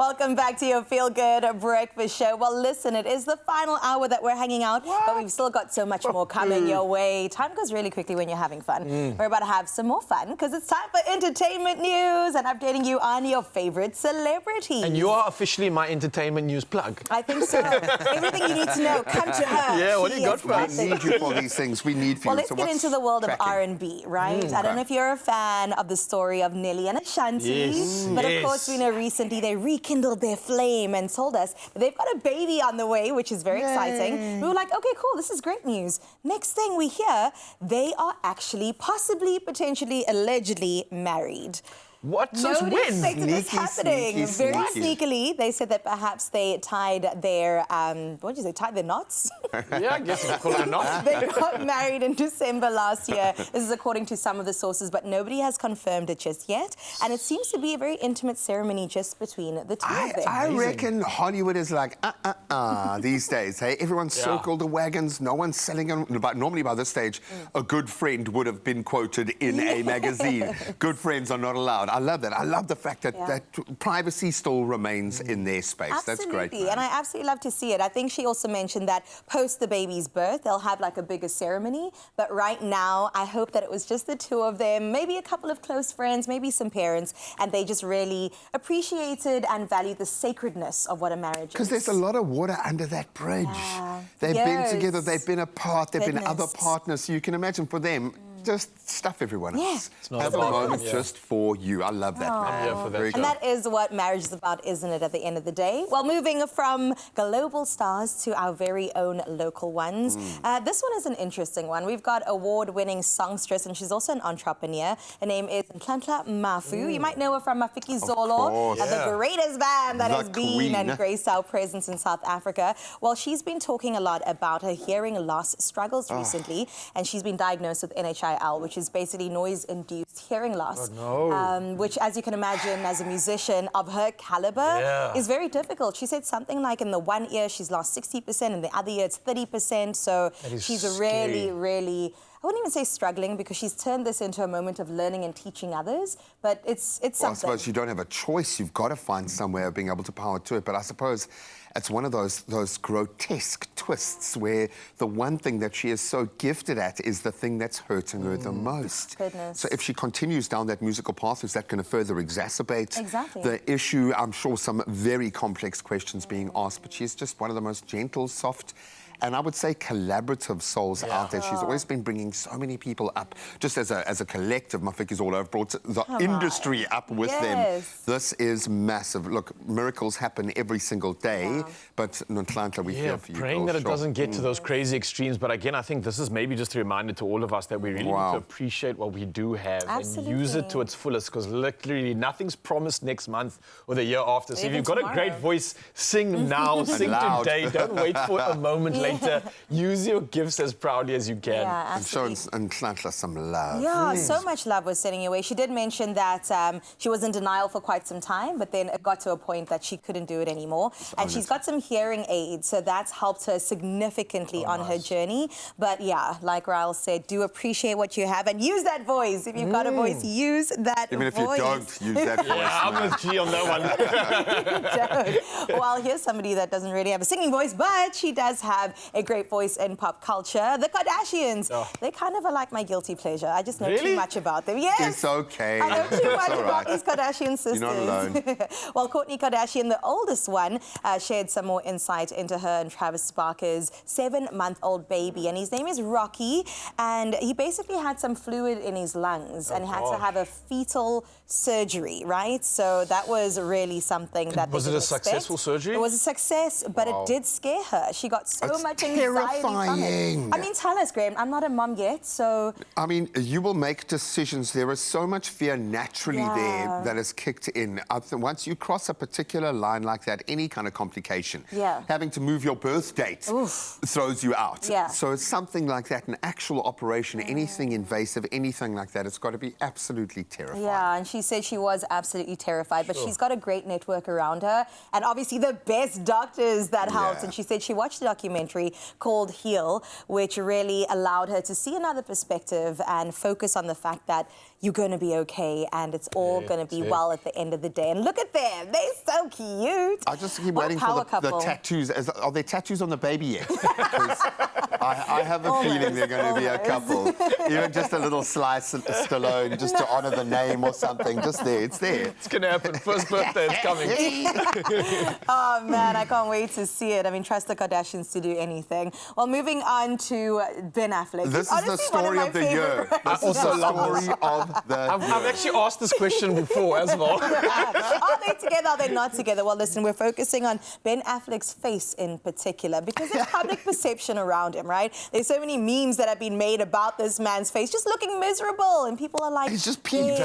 Welcome back to your Feel Good Breakfast Show. Well, listen, it is the final hour that we're hanging out, but we've still got so much more coming your way. Time goes really quickly when you're having fun. We're about to have some more fun because it's time for entertainment news and updating you on your favorite celebrities. And you are officially my entertainment news plug. I think so. Everything you need to know, come to her. Yeah, what do you got for us? We need you for these things. We need for Well, you. let's So get into the world of R&B, right? I don't know if you're a fan of the story of Nani and Shanti, but of course we know recently they rekindled their flame and told us that they've got a baby on the way, which is very exciting. We were like, okay, cool, this is great news. Next thing we hear, they are actually, possibly, potentially, allegedly married. What? Nobody expected this happening. Very sneakily, they said that perhaps they tied their, what did you say, tied their knots? Yeah, I guess you call it a knot. They got married in December last year. This is according to some of the sources, but nobody has confirmed it just yet. And it seems to be a very intimate ceremony just between the two of them. I reckon Hollywood is like, these days, hey? Everyone's circled the wagons, no one's selling them. But normally by this stage, a good friend would have been quoted in a magazine. Good friends are not allowed. I love that. I love the fact that, that privacy still remains in their space. Absolutely. That's great. And I absolutely love to see it. I think she also mentioned that post the baby's birth, they'll have like a bigger ceremony. But right now, I hope that it was just the two of them, maybe a couple of close friends, maybe some parents, and they just really appreciated and valued the sacredness of what a marriage is. Because there's a lot of water under that bridge. They've been together, they've been apart, they've been other partners. So you can imagine for them, just stuff everyone else. Have a moment just for you. I love that. I'm here for that. And that is what marriage is about, isn't it, at the end of the day? Well, moving from global stars to our very own local ones. This one is an interesting one. We've got award-winning songstress, and she's also an entrepreneur. Her name is Courtney Mafu. You might know her from Mafiki Zolo, the greatest band that has been and graced our presence in South Africa. Well, she's been talking a lot about her hearing loss struggles recently, and she's been diagnosed with NHI, which is basically noise-induced hearing loss, which, as you can imagine, as a musician of her caliber, is very difficult. She said something like in the one ear she's lost 60%, in the other ear it's 30%. So she's really, really, I wouldn't even say struggling, because she's turned this into a moment of learning and teaching others. But it's something. I suppose you don't have a choice. You've got to find some way of being able to power to it. But I suppose it's one of those grotesque twists where the one thing that she is so gifted at is the thing that's hurting her the most. So if she continues down that musical path, is that going to further exacerbate the issue? I'm sure some very complex questions being asked, but she's just one of the most gentle, soft, and I would say collaborative souls out there. She's always been bringing so many people up. Just as a collective, Mafiki's all over, brought the industry up with them. This is massive. Look, miracles happen every single day, but Ntlantla, we feel for you. Praying that it doesn't get to those crazy extremes. But again, I think this is maybe just a reminder to all of us that we really need to appreciate what we do have and use it to its fullest, because literally nothing's promised next month or the year after. So if you've got a great voice, sing now, sing today. Don't wait for a moment later. Use your gifts as proudly as you can. And show Ntlantla some love. Yeah, so much love was sending your way. She did mention that she was in denial for quite some time, but then it got to a point that she couldn't do it anymore. And she's got some hearing aids, so that's helped her significantly on her journey. But yeah, like Raul said, do appreciate what you have and use that voice. If you've got a voice, use that voice. Even if you don't, use that voice. I'm with G on that one. Well, here's somebody that doesn't really have a singing voice, but she does have a great voice in pop culture. The Kardashians. They kind of are like my guilty pleasure. I just know too much about them. Yes. It's okay. I know too much about these Kardashian sisters. You're not alone. Well, Courtney Kardashian, the oldest one, shared some more insight into her and Travis Barker's 7-month-old baby. And his name is Rocky. And he basically had some fluid in his lungs and had to have a fetal surgery, right? So that was really something that was it a successful surgery? It was a success, but it did scare her. She got so much anxiety from it. I mean, tell us, Graham, I'm not a mum yet, so... I mean, you will make decisions. There is so much fear naturally there that is kicked in. Once you cross a particular line like that, any kind of complication, having to move your birth date throws you out. So it's something like that, an actual operation, anything invasive, anything like that, it's got to be absolutely terrifying. Yeah, and she said she was absolutely terrified, but she's got a great network around her, and obviously the best doctors that helped. And she said she watched the documentary documentary called Heal, which really allowed her to see another perspective and focus on the fact that you're going to be okay and it's all going to be well at the end of the day. And look at them. They're so cute. I just keep waiting for the tattoos. Are there tattoos on the baby yet? Because I have a feeling they're going to be a couple. Even just a little slice of Stallone just to honor the name or something. Just there. It's there. It's going to happen. First birthday is coming. Oh, man, I can't wait to see it. I mean, trust the Kardashians to do anything. Well, moving on to Ben Affleck. This is the story of the year. This is the story of the year. I've actually asked this question before as well. Are they together? Are they not together? Well, listen, we're focusing on Ben Affleck's face in particular because there's public perception around him, right? There's so many memes that have been made about this man's face just looking miserable, and people are like, he's just peeved.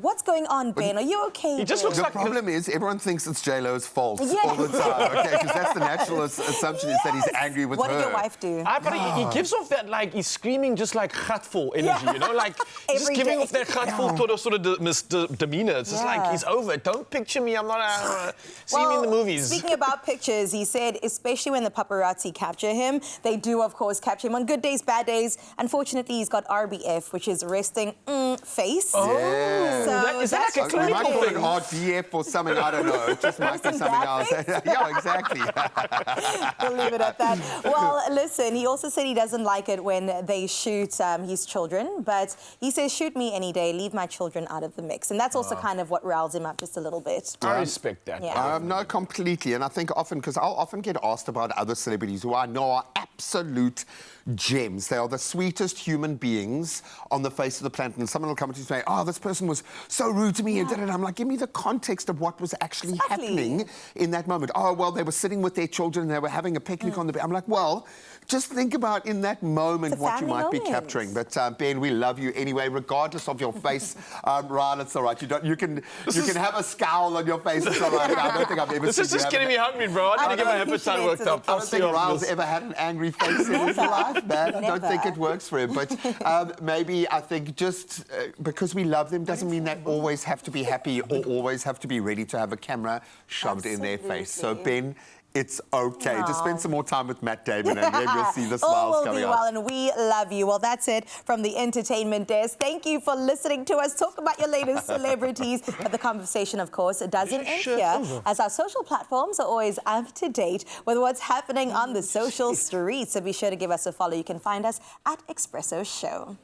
What's going on, Ben? Are you okay? He just looks like... The problem is everyone thinks it's J-Lo's fault all the time, okay? Because that's the natural assumption is that he's angry with her. What did your wife do? But he gives off that, like, he's screaming just like gatful energy, you know? Like, just giving off that gatful sort of demeanor. It's just like, he's over it. Don't picture me. I'm not... see me in the movies. Speaking about pictures, he said, especially when the paparazzi capture him, they do, of course, capture him on good days, bad days. Unfortunately, he's got RBF, which is resting face. Oh, so is that like a we clinical might call it thing? RDF or something, I don't know. It just might be something else. Yeah, exactly. We'll leave it at that. Well, listen, he also said he doesn't like it when they shoot his children, but he says, shoot me any day, leave my children out of the mix. And that's also kind of what riles him up just a little bit. I respect that. Yeah. No, completely. And I think often, because I'll often get asked about other celebrities who I know are absolute gems. They are the sweetest human beings on the face of the planet. And someone will come to you and say, oh, this person was so rude to me. And I'm like, give me the context of what was actually happening in that moment. Oh, well, they were sitting with their children and they were having a picnic on the beach. I'm like, well, just think about in that moment what you might be capturing. But Ben, we love you anyway, regardless of your face. Ryan, it's all right. You can have a scowl on your face. It's all right. I don't think I've ever seen This is just getting me hungry, bro. I need to get my appetite worked up. I don't think Ryle's ever had an angry face in his life, man. I don't think it works for him. But maybe I think just because we love them doesn't mean they always have to be happy or always have to be ready to have a camera shoved in their face. So, Ben, it's okay. Just spend some more time with Matt Damon and then you'll see the smiles coming out. All will be well, and we love you. Well, that's it from the entertainment desk. Thank you for listening to us talk about your latest celebrities. But the conversation, of course, doesn't end here, as our social platforms are always up to date with what's happening on the social streets. So be sure to give us a follow. You can find us at Expresso Show.